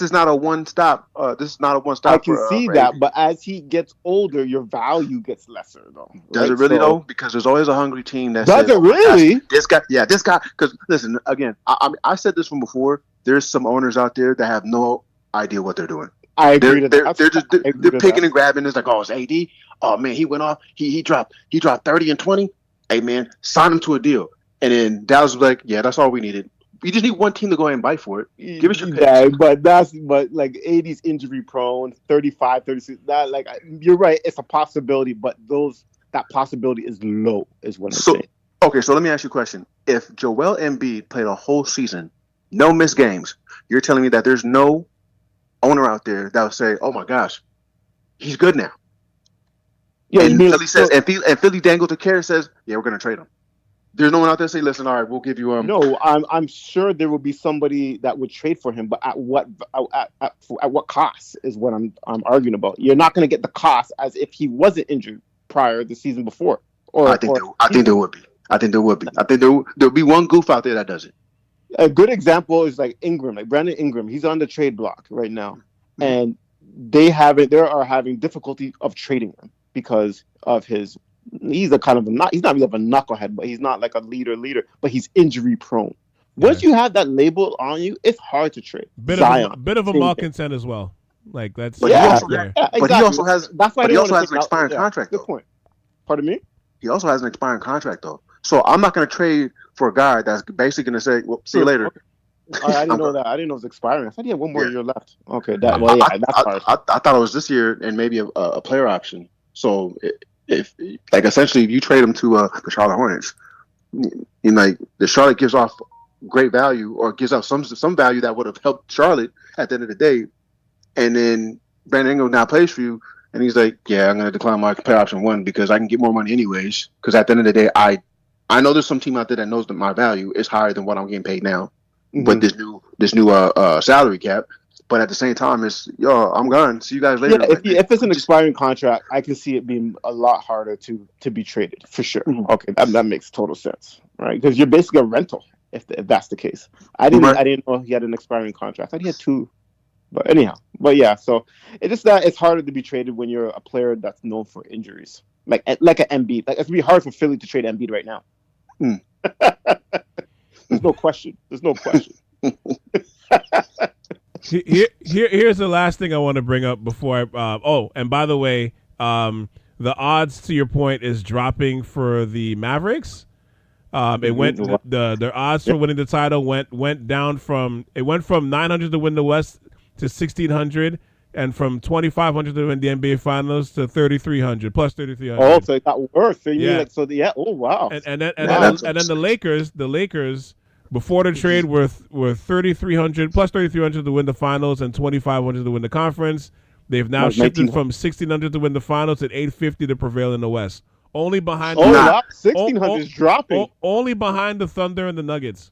is not a one stop. This is not a one stop.
I can see that, but as he gets older, your value gets lesser, though.
Does it really though? Because there's always a hungry team that
does
says,
it really?
This guy. Because listen, again, I said this from before. There's some owners out there that have no idea what they're doing.
I agree.
They're picking and grabbing. It's like, oh, it's AD. Oh man, he went off. He dropped 30 and 20. Hey man, sign him to a deal. And then Dallas was like, yeah, that's all we needed. You just need one team to go ahead and bite for it. Give us your pick.
Yeah, but like 80's injury prone, 35, 36. That like you're right, it's a possibility, but that possibility is low, is what I'm saying.
Okay, so let me ask you a question. If Joel Embiid played a whole season, no missed games, you're telling me that there's no owner out there that would say, "Oh my gosh, he's good now." Yeah, and Philly says, and Philly dangles the carrot and says, "Yeah, we're going to trade him." There's no one out there say, "Listen, all right, we'll give you."
No, I'm sure there will be somebody that would trade for him, but at what cost is what I'm arguing about. You're not going to get the cost as if he wasn't injured prior the season before.
I think there would be. I think there'll be one goof out there that does it.
A good example is like Ingram, like Brandon Ingram. He's on the trade block right now, and they are having difficulty of trading him because of his. He's not really of a knucklehead, but he's not like a leader, but he's injury prone. Once you have that label on you, it's hard to trade.
Bit of a malcontent as well. Like that's
But he also has an expiring contract.
Good point. Pardon me?
He also has an expiring contract though. So I'm not going to trade for a guy that's basically going to say, "Well, see you later."
I didn't know that. I didn't know it was expiring. I thought he had one more year left. Okay, that's hard.
I thought it was this year and maybe a player option. So if essentially if you trade him to the Charlotte Hornets, the Charlotte gives off great value or gives out some value that would have helped Charlotte at the end of the day, and then Brandon Ingram now plays for you, and he's like, "Yeah, I'm going to decline my player option 1 because I can get more money anyways." Because at the end of the day, I know there's some team out there that knows that my value is higher than what I'm getting paid now, but this new salary cap, But at the same time, it's I'm gone. See you guys later.
Yeah, if it's an expiring contract, I can see it being a lot harder to be traded for sure.
Mm-hmm.
Okay, that makes total sense, right? Because you're basically a rental if that's the case. I didn't know he had an expiring contract. I thought he had 2, but anyhow, yeah. So it's just that it's harder to be traded when you're a player that's known for injuries, like an Embiid. Like it's gonna be hard for Philly to trade Embiid right now. There's no question.
Here's the last thing I want to bring up before I. And by the way, the odds to your point is dropping for the Mavericks. It went their odds for winning the title went down from 900 to win the West to 1,600, and from 2,500 to win the NBA Finals to 3,300 plus 3,300.
Oh, so it got worse. So
yeah.
Oh wow.
And then the Lakers before the trade were 3,300 plus 3,300 to win the Finals and 2,500 to win the conference. They've now shifted from 1,600 to win the Finals and 850 to prevail in the West. Only behind
1,600 is dropping.
Only behind the Thunder and the Nuggets.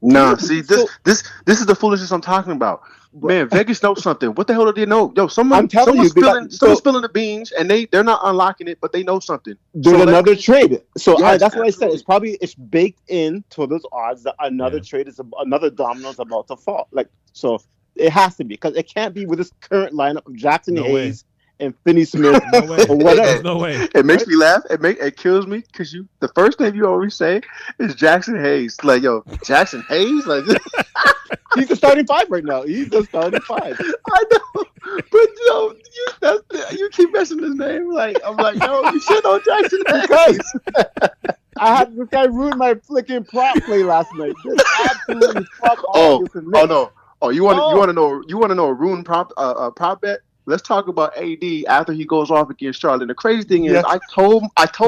Nah, see this is the foolishness I'm talking about. Man, Vegas knows something. What the hell do they know? Yo, someone's spilling the beans, and they're not unlocking it, but they know something.
There's another trade. So that's what I said. It's baked into those odds that another trade is another domino is about to fall. Like so, it has to be because it can't be with this current lineup of Jackson Hayes and Finney Smith or whatever.
No way.
It makes me laugh. It kills me because the first name you always say is Jackson Hayes. Like, yo, Jackson Hayes? Like,
he's the starting 5 right now. He's the starting 5.
I know, but you keep messing his name. Like, I'm like, no, you shit on Jackson Hayes.
I had this guy ruin my flicking prop play last night. Absolutely fuck all.
Oh no. Oh, you want to know a ruined prop bet? Let's talk about AD after he goes off against Charlotte. And the crazy thing is, I told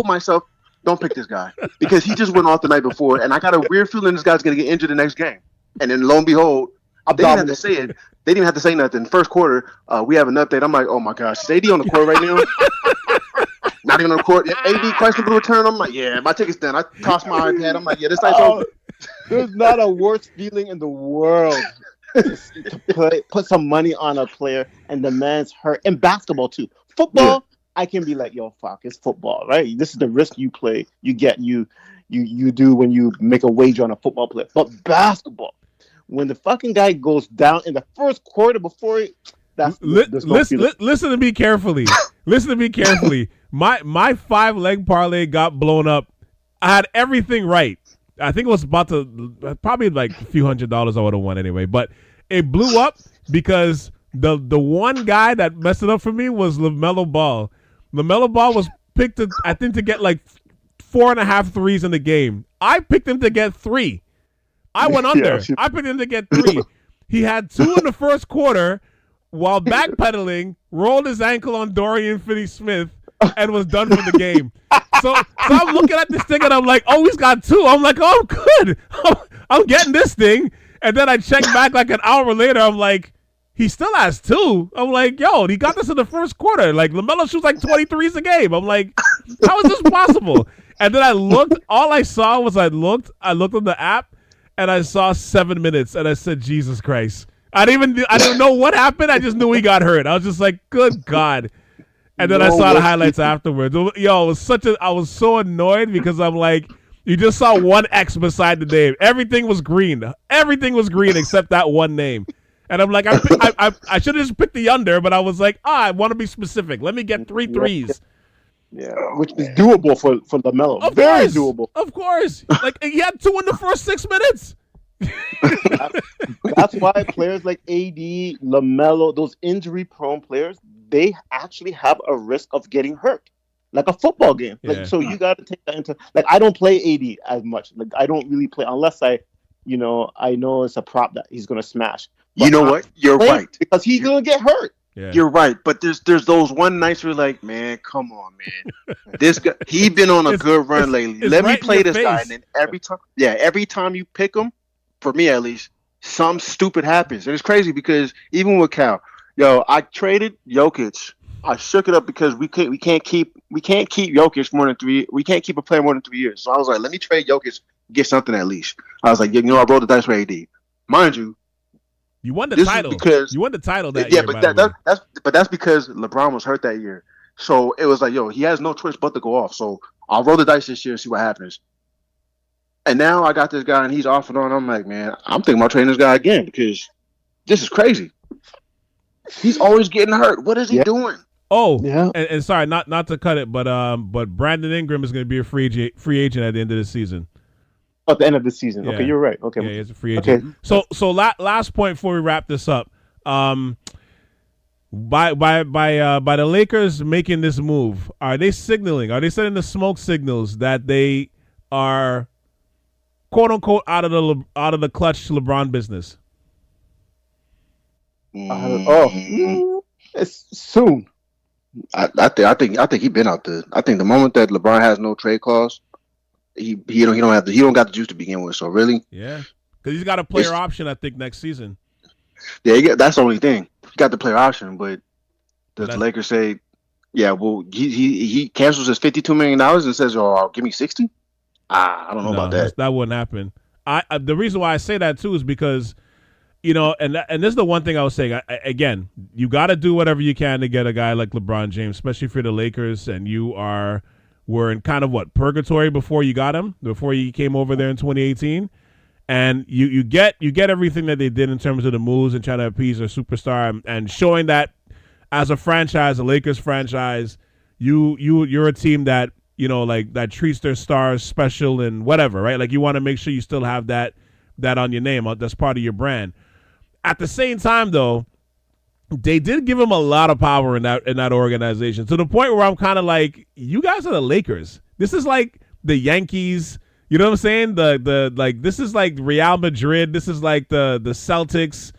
myself, don't pick this guy because he just went off the night before, and I got a weird feeling this guy's gonna get injured the next game. And then lo and behold, they didn't have to say it. They didn't even have to say nothing. First quarter, we have an update. I'm like, oh my gosh, is AD on the court right now? Not even on the court. AD questionable return. I'm like, yeah, my ticket's done. I tossed my iPad. I'm like, yeah, this night's over.
There's not a worse feeling in the world to put some money on a player and the man's hurt. In basketball too. Football, I can be like, yo, fuck, it's football, right? This is the risk you play. You do when you make a wager on a football player. But basketball, when the fucking guy goes down in the first quarter before it,
listen to me carefully. Listen to me carefully. My 5-leg parlay got blown up. I had everything right. I think it was about to probably like a few $100s I would have won anyway. But it blew up because the one guy that messed it up for me was LaMelo Ball. LaMelo Ball was picked to get like 4.5 threes in the game. I picked him to get 3. I went under. I picked him to get 3. He had 2 in the first quarter while backpedaling, rolled his ankle on Dorian Finney-Smith, and was done for the game. So I'm looking at this thing and I'm like, oh, he's got 2. I'm like, oh, good. I'm getting this thing. And then I check back like an hour later. I'm like, he still has 2. I'm like, yo, he got this in the first quarter. Like, LaMelo shoots like 23s a game. I'm like, how is this possible? And then I looked. All I saw was I looked on the app and I saw 7 minutes. And I said, Jesus Christ. I didn't know what happened. I just knew he got hurt. I was just like, good God. And then I saw the highlights afterwards. Yo, I was so annoyed because I'm like, you just saw one X beside the name. Everything was green. Everything was green except that one name. And I'm like, I should have just picked the under, but I was like, I want to be specific. Let me get 3 threes.
Yeah, which is doable for LaMelo. Very doable.
Of course. Like, he had 2 in the first 6 minutes.
That's why players like AD, LaMelo, those injury-prone players, they actually have a risk of getting hurt, like a football game. Like, so you got to take that into. Like, I don't play AD as much. Like, I don't really play unless I know it's a prop that he's gonna smash. But
you know what? You're right
because he's gonna get hurt.
Yeah.
You're right, but there's those one nights where you're like, man, come on, man. This guy, he been on a good run lately. Let me play this guy, and then every time you pick him, for me at least, some stupid happens, and it's crazy because even with Cal, I traded Jokic. I shook it up because we can't keep Jokic more than 3. We can't keep a player more than 3 years. So I was like, let me trade Jokic, get something at least. I was like, I rolled the dice for AD. Mind you,
You won the
This
title.
is because
You won the title that
yeah,
year.
but that's because LeBron was hurt that year. So it was like, yo, he has no choice but to go off. So I'll roll the dice this year and see what happens. And now I got this guy and he's off and on. I'm like, man, I'm thinking about trading this guy again because this is crazy. He's always getting hurt. What is he doing?
Oh,
Yeah.
and sorry, not to cut it, but Brandon Ingram is going to be a free agent at the end of the season.
At the end of the season.
Yeah.
Okay, you're right. Okay.
Yeah, he's a free agent.
Okay.
So last point before we wrap this up. By the Lakers making this move, are they signaling? Are they sending the smoke signals that they are quote unquote out of the clutch LeBron business?
It's soon.
I think he's been out there. I think the moment that LeBron has no trade clause, he don't got the juice to begin with. So really,
yeah, because he's got a player option. I think next season.
Yeah, that's the only thing. He got the player option, but does the Lakers say, yeah, well, he cancels his $52 million and says, "Oh, give me 60"? I don't know about that.
That wouldn't happen. The reason why I say that too is because, and this is the one thing I was saying. Again, you got to do whatever you can to get a guy like LeBron James, especially for the Lakers, and were in kind of purgatory before you got him, before he came over there in 2018. And you get everything that they did in terms of the moves and trying to appease their superstar and showing that as a franchise, a Lakers franchise, you're a team that that treats their stars special and whatever, right? Like you want to make sure you still have that on your name. That's part of your brand. At the same time, though, they did give him a lot of power in that organization to the point where I'm kind of like, you guys are the Lakers. This is like the Yankees. You know what I'm saying? This is like Real Madrid. This is like the Celtics.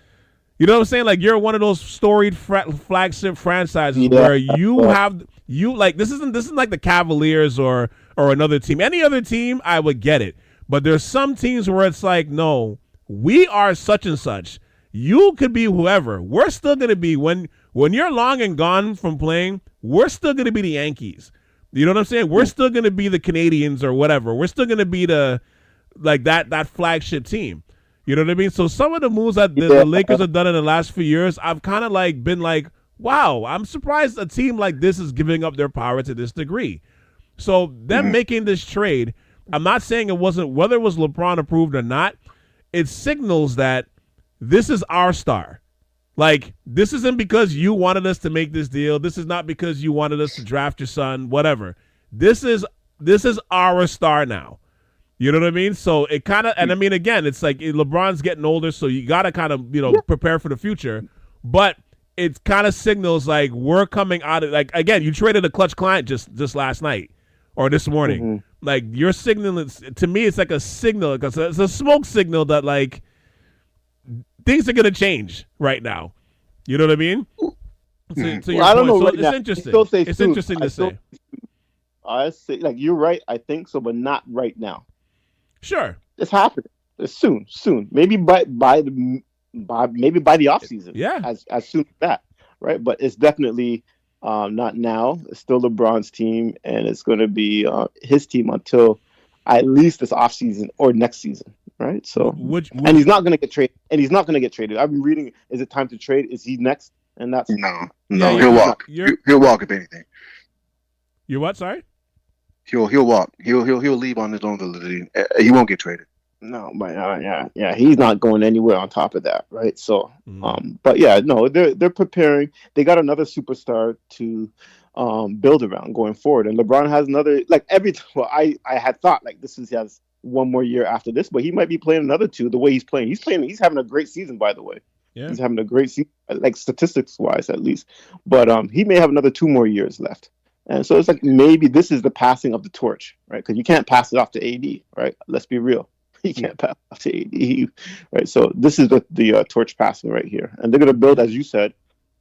You know what I'm saying? Like you're one of those storied flagship franchises where this isn't like the Cavaliers or another team. Any other team, I would get it. But there's some teams where it's like, no, we are such and such. You could be whoever. We're still gonna be when you're long and gone from playing. We're still gonna be the Yankees. You know what I'm saying? We're still going to be the Canadians or whatever. We're still going to be that flagship team. You know what I mean? So some of the moves that the Lakers have done in the last few years, I've kind of been like, wow, I'm surprised a team like this is giving up their power to this degree. So them making this trade, I'm not saying it wasn't, whether it was LeBron approved or not, it signals that this is our star. Like, this isn't because you wanted us to make this deal. This is not because you wanted us to draft your son, whatever. This is our star now. You know what I mean? So it kind of, and I mean, again, it's like LeBron's getting older, so you got to kind of, prepare for the future. But it kind of signals like we're coming out of, like, again, you traded a clutch client just last night or this morning. Mm-hmm. Like, you're signaling, to me, it's like a signal, because it's a smoke signal that, like, things are going to change right now. You know what I mean?
I don't know.
So
right
it's
now.
interesting.
It's
interesting to say.
I say, like, you're right. I think so, but not right now.
Sure,
it's happening. It's soon. Maybe by the off season.
Yeah,
as soon as that, right? But it's definitely not now. It's still LeBron's team, and it's going to be his team until at least this off season or next season. Right, so and he's not going to get traded. I've been reading. Is it time to trade? Is he next? And that's
no. He'll walk. He'll walk if anything.
You what? Sorry.
He'll walk. He'll leave on his own validity. He won't get traded.
No, but yeah, he's not going anywhere. On top of that, right? So, but yeah, no, they're preparing. They got another superstar to build around going forward, and LeBron has another. Like I had thought like this has one more year after this, but he might be playing another two. The way he's playing, he's having a great season, by the way. Yeah. He's having a great season, like statistics wise, at least. But he may have another 2 more years left, and so it's like maybe this is the passing of the torch, right? Because you can't pass it off to AD, right? Let's be real, you can't pass it off to AD, right? So this is the torch passing right here, and they're gonna build, as you said,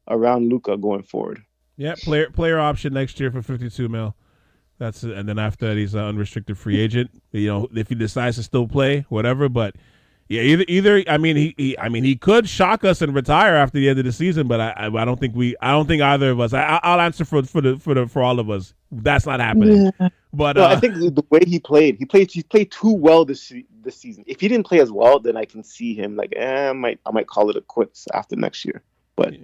around Luka going forward.
Yeah, player option next year for $52 million. That's it. And then after that, he's an unrestricted free agent. If he decides to still play, whatever. But Yeah, either. I mean, he could shock us and retire after the end of the season, but I don't think either of us. I'll answer for all of us. That's not happening. Yeah. But
I think the way he played too well this season. If he didn't play as well, then I can see him like, I might call it a quits after next year. But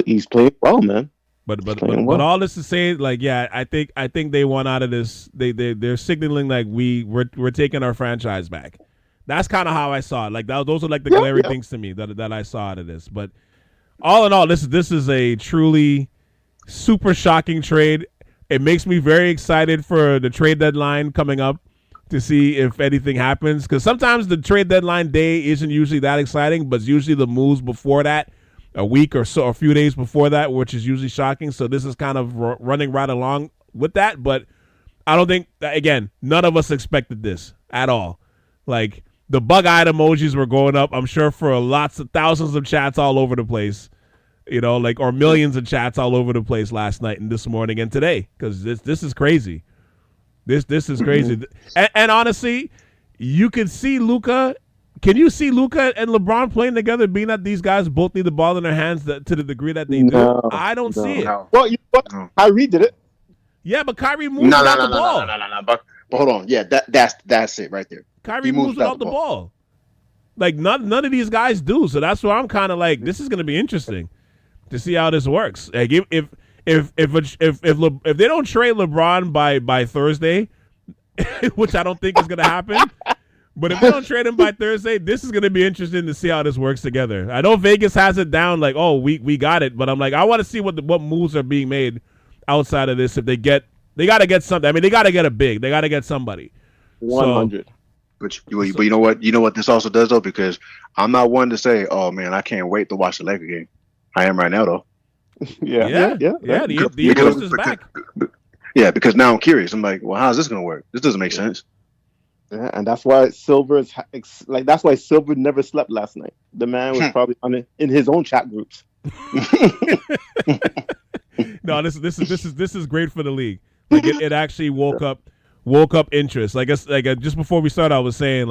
he's playing well, man.
But all this to say, like, yeah, I think they won out of this. They're signaling like we're taking our franchise back. That's kind of how I saw it. Like those are like the glaring things to me that I saw out of this. But all in all, this is a truly super shocking trade. It makes me very excited for the trade deadline coming up to see if anything happens. Because sometimes the trade deadline day isn't usually that exciting, but it's usually the moves before that, a week or so, a few days before that, which is usually shocking. So this is kind of running right along with that. But I don't think, again, none of us expected this at all. Like, the bug-eyed emojis were going up, I'm sure, for thousands of chats all over the place, or millions of chats all over the place last night and this morning and today, because this is crazy. This is crazy. And honestly, you can see Luka. Can you see Luka and LeBron playing together, being that these guys both need the ball in their hands to the degree that they do? I don't see it.
Well, Kyrie did it.
Yeah, but Kyrie moves without the ball.
No. But hold on. Yeah, that's it right there.
Kyrie moves without the ball. Like none of these guys do. So that's why I'm kind of like, this is going to be interesting to see how this works. Like if they don't trade LeBron by Thursday, which I don't think is going to happen, but if they don't trade him by Thursday, this is going to be interesting to see how this works together. I know Vegas has it down like, oh, we got it, but I'm like, I want to see what moves are being made outside of this. If they got to get something. I mean, they got to get a big. They got to get somebody.
100.
But you know what? You know what this also does though, because I'm not one to say, "Oh man, I can't wait to watch the Lakers game." I am right now though.
Yeah. The interest is back.
Yeah, because now I'm curious. I'm like, well, how's this gonna work? This doesn't make sense.
Yeah, and that's why Silver never slept last night. The man was probably in his own chat groups.
No, this is great for the league. Like it actually woke up interest. Like just before we started, I was saying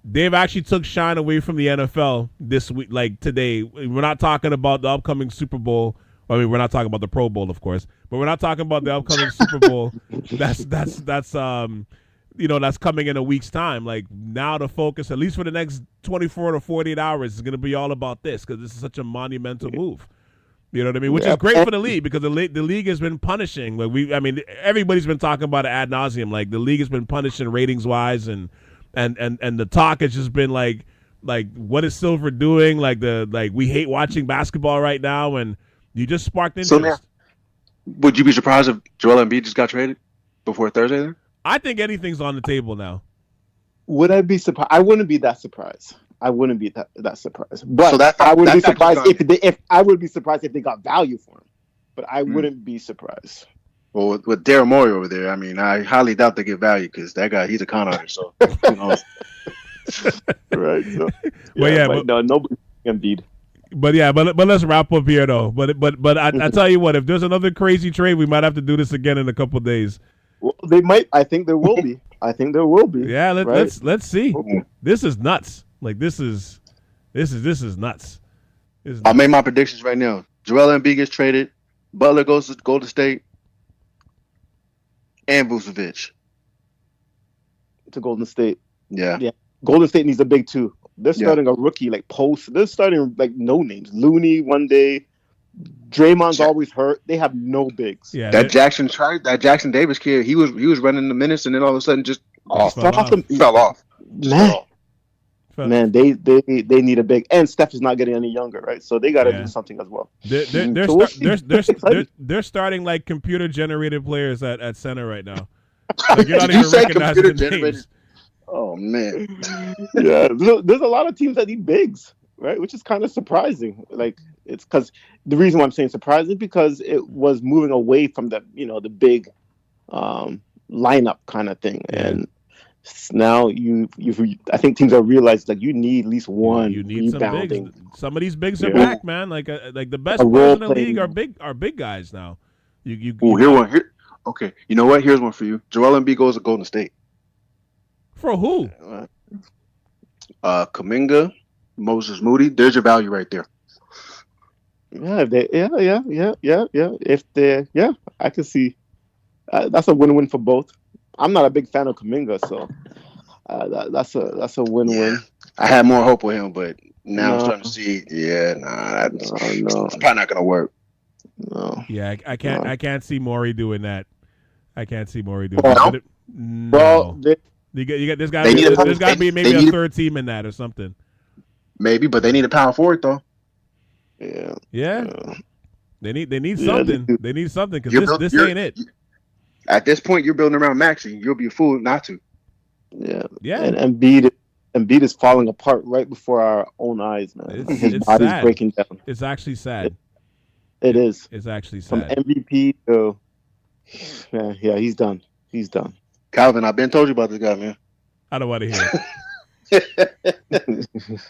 they've actually took shine away from the NFL this week. Like today, we're not talking about the upcoming Super Bowl. I mean, we're not talking about the Pro Bowl, of course, but we're not talking about the upcoming Super Bowl. That's coming in a week's time. Like now, the focus, at least for the next 24 to 48 hours, is going to be all about this because this is such a monumental move. You know what I mean? Which is great for the league because the league has been punishing. Like everybody's been talking about it ad nauseum. Like the league has been punishing ratings wise, and the talk has just been like what is Silver doing? Like we hate watching basketball right now, and you just sparked interest. So now,
would you be surprised if Joel Embiid just got traded before Thursday? Then
I think anything's on the table now.
Would I be surprised? I wouldn't be that surprised. I wouldn't be that surprised, but
so
I would be surprised if they got value for him. But I wouldn't be surprised.
Well, with Daryl Morey over there, I mean, I highly doubt they get value because that guy, he's a con artist. So,
right. So,
but
nobody can beat.
But let's wrap up here though. But I tell you what, if there's another crazy trade, we might have to do this again in a couple of days.
Well, they might. I think there will be.
Yeah, let's see. Okay. This is nuts. Like this is nuts.
I'll make my predictions right now. Joel Embiid gets traded. Butler goes to Golden State. And Vucevic
to Golden State.
Yeah.
Golden State needs a big two. They're starting a rookie like Post. They're starting like no names. Looney one day. Draymond's always hurt. They have no bigs.
Yeah, that Jackson Davis kid. He was running the minutes, and then all of a sudden just fell off.
Man, they need a big, and Steph is not getting any younger, right? So they got to do something as well.
They're starting like computer generated players at center right now. Like, you're not even recognizing the names.
Oh man,
yeah. There's a lot of teams that need bigs, right? Which is kind of surprising. Like it's because the reason why I'm saying surprising is because it was moving away from the big lineup kind of thing, and now I think teams have realized like you need at least one.
You need rebounding. Some bigs. Some of these bigs are back, man. Like the best players in the league are big guys now.
Here. Okay, you know what? Here's one for you. Joel Embiid goes to Golden State.
For who?
Kuminga, Moses Moody, there's your value right there.
Yeah, If they, I can see that's a win-win for both. I'm not a big fan of Kuminga, so that's a win-win.
Yeah. I had more hope with him, but now I'm
No.
starting to see. Yeah, it's
No.
probably not gonna work.
No.
Yeah, I can't.
No.
I can't see Morey doing that. I can't see Morey doing
Well,
that.
Well,
No. You get. There's got
They need a-
to be maybe
they
a
need-
third team in that or something.
Maybe, but they need a power forward though.
yeah.
Yeah. They need
Yeah,
something.
they do.
They need something
You're
because
built-
this
you're-
ain't it.
At this point, you're building around Maxey. You'll be a fool not to.
Yeah.
Yeah.
And Embiid is falling apart right before our own eyes, man. His
It's
body's
sad.
breaking down.
It's actually sad.
It is.
It's actually
From
sad.
MVP to yeah, he's done. He's done.
Calvin, I've been told you about this guy, man.
I don't want to hear it.